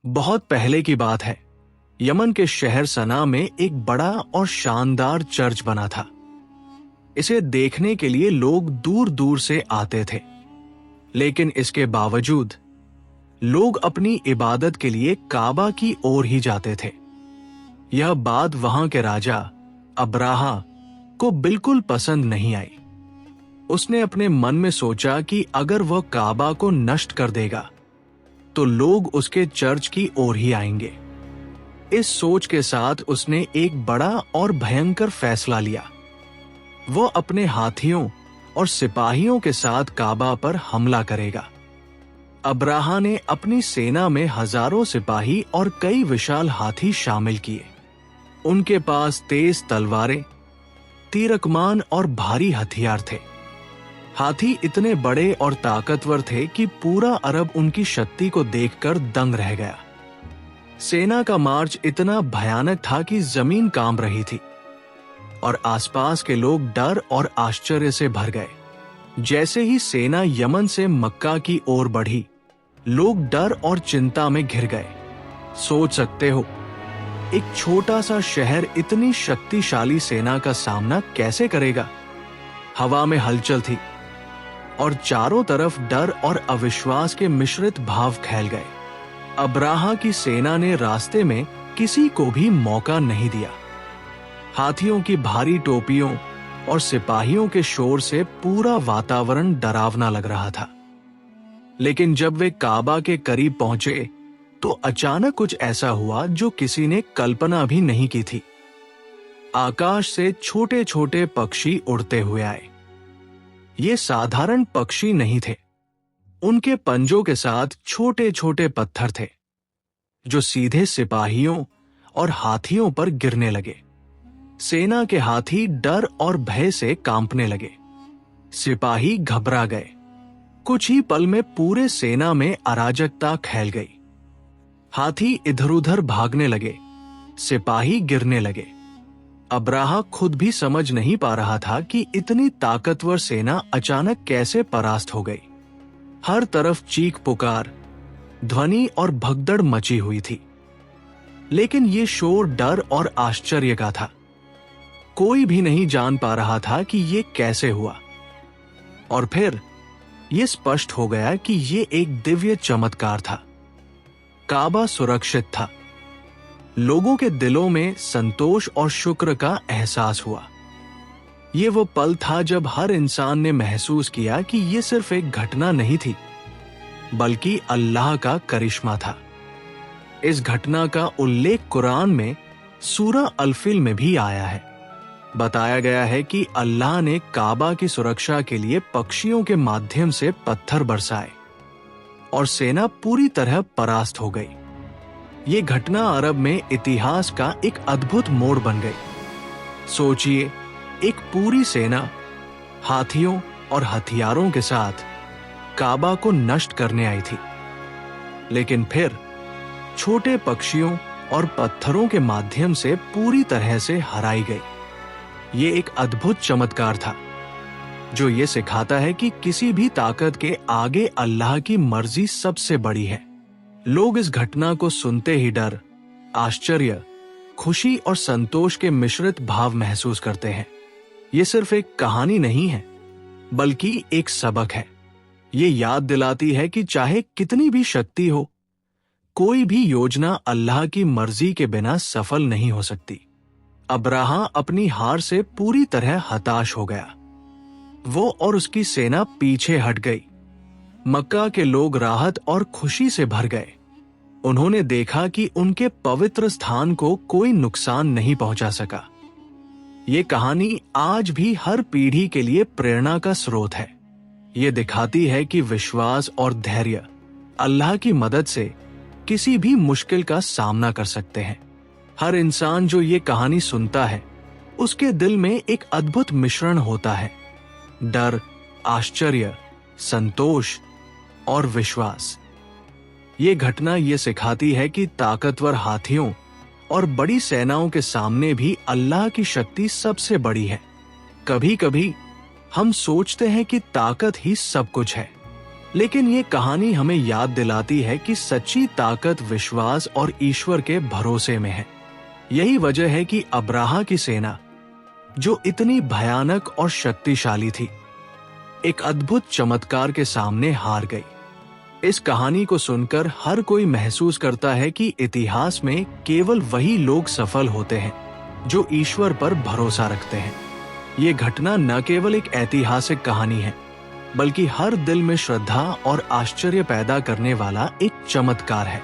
बहुत पहले की बात है। यमन के शहर सना में एक बड़ा और शानदार चर्च बना था। इसे देखने के लिए लोग दूर दूर से आते थे, लेकिन इसके बावजूद लोग अपनी इबादत के लिए काबा की ओर ही जाते थे। यह बात वहां के राजा अब्राहा को बिल्कुल पसंद नहीं आई। उसने अपने मन में सोचा कि अगर वह काबा को नष्ट कर देगा तो लोग उसके चर्च की ओर ही आएंगे। इस सोच के साथ उसने एक बड़ा और भयंकर फैसला लिया। वह अपने हाथियों और सिपाहियों के साथ काबा पर हमला करेगा। अब्राहा ने अपनी सेना में हजारों सिपाही और कई विशाल हाथी शामिल किए। उनके पास तेज तलवारें, तीरकमान और भारी हथियार थे। हाथी इतने बड़े और ताकतवर थे कि पूरा अरब उनकी शक्ति को देखकर दंग रह गया। सेना का मार्च इतना भयानक था कि जमीन कांप रही थी और आसपास के लोग डर और आश्चर्य से भर गए। जैसे ही सेना यमन से मक्का की ओर बढ़ी, लोग डर और चिंता में घिर गए। सोच सकते हो, एक छोटा सा शहर इतनी शक्तिशाली सेना का सामना कैसे करेगा। हवा में हलचल थी और चारों तरफ डर और अविश्वास के मिश्रित भाव फैल गए। अब्राहा की सेना ने रास्ते में किसी को भी मौका नहीं दिया। हाथियों की भारी टोपियों और सिपाहियों के शोर से पूरा वातावरण डरावना लग रहा था। लेकिन जब वे काबा के करीब पहुंचे तो अचानक कुछ ऐसा हुआ जो किसी ने कल्पना भी नहीं की थी। आकाश से छोटे छोटे पक्षी उड़ते हुए आए। ये साधारण पक्षी नहीं थे। उनके पंजों के साथ छोटे छोटे पत्थर थे जो सीधे सिपाहियों और हाथियों पर गिरने लगे। सेना के हाथी डर और भय से कांपने लगे। सिपाही घबरा गए। कुछ ही पल में पूरे सेना में अराजकता फैल गई। हाथी इधर उधर भागने लगे, सिपाही गिरने लगे। अब्राहा खुद भी समझ नहीं पा रहा था कि इतनी ताकतवर सेना अचानक कैसे परास्त हो गई। हर तरफ चीख पुकार, ध्वनि और भगदड़ मची हुई थी। लेकिन ये शोर डर और आश्चर्य का था। कोई भी नहीं जान पा रहा था कि ये कैसे हुआ। और फिर ये स्पष्ट हो गया कि ये एक दिव्य चमत्कार था। काबा सुरक्षित था। लोगों के दिलों में संतोष और शुक्र का एहसास हुआ। ये वो पल था जब हर इंसान ने महसूस किया कि ये सिर्फ एक घटना नहीं थी, बल्कि अल्लाह का करिश्मा था। इस घटना का उल्लेख कुरान में सूरा अल-फिल में भी आया है। बताया गया है कि अल्लाह ने काबा की सुरक्षा के लिए पक्षियों के माध्यम से पत्थर बरसाए और सेना पूरी तरह परास्त हो गई। ये घटना अरब में इतिहास का एक अद्भुत मोड़ बन गई। सोचिए, एक पूरी सेना हाथियों और हथियारों के साथ काबा को नष्ट करने आई थी, लेकिन फिर छोटे पक्षियों और पत्थरों के माध्यम से पूरी तरह से हराई गई। ये एक अद्भुत चमत्कार था जो ये सिखाता है कि किसी भी ताकत के आगे अल्लाह की मर्जी सबसे बड़ी है। लोग इस घटना को सुनते ही डर, आश्चर्य, खुशी और संतोष के मिश्रित भाव महसूस करते हैं। ये सिर्फ एक कहानी नहीं है, बल्कि एक सबक है। ये याद दिलाती है कि चाहे कितनी भी शक्ति हो, कोई भी योजना अल्लाह की मर्जी के बिना सफल नहीं हो सकती। अब्राहा अपनी हार से पूरी तरह हताश हो गया। वो और उसकी सेना पीछे हट गई। मक्का के लोग राहत और खुशी से भर गए। उन्होंने देखा कि उनके पवित्र स्थान को कोई नुकसान नहीं पहुंचा सका। ये कहानी आज भी हर पीढ़ी के लिए प्रेरणा का स्रोत है। ये दिखाती है कि विश्वास और धैर्य अल्लाह की मदद से किसी भी मुश्किल का सामना कर सकते हैं। हर इंसान जो ये कहानी सुनता है, उसके दिल में एक अद्भुत मिश्रण होता है, डर, आश्चर्य, संतोष और विश्वास। ये घटना ये सिखाती है कि ताकतवर हाथियों और बड़ी सेनाओं के सामने भी अल्लाह की शक्ति सबसे बड़ी है। कभी कभी हम सोचते हैं कि ताकत ही सब कुछ है, लेकिन ये कहानी हमें याद दिलाती है कि सच्ची ताकत विश्वास और ईश्वर के भरोसे में है। यही वजह है कि अब्राहा की सेना, जो इतनी भयानक और शक्तिशाली थी, एक अद्भुत चमत्कार के सामने हार गई। इस कहानी को सुनकर हर कोई महसूस करता है कि इतिहास में केवल वही लोग सफल होते हैं जो ईश्वर पर भरोसा रखते हैं। ये घटना न केवल एक ऐतिहासिक कहानी है, बल्कि हर दिल में श्रद्धा और आश्चर्य पैदा करने वाला एक चमत्कार है।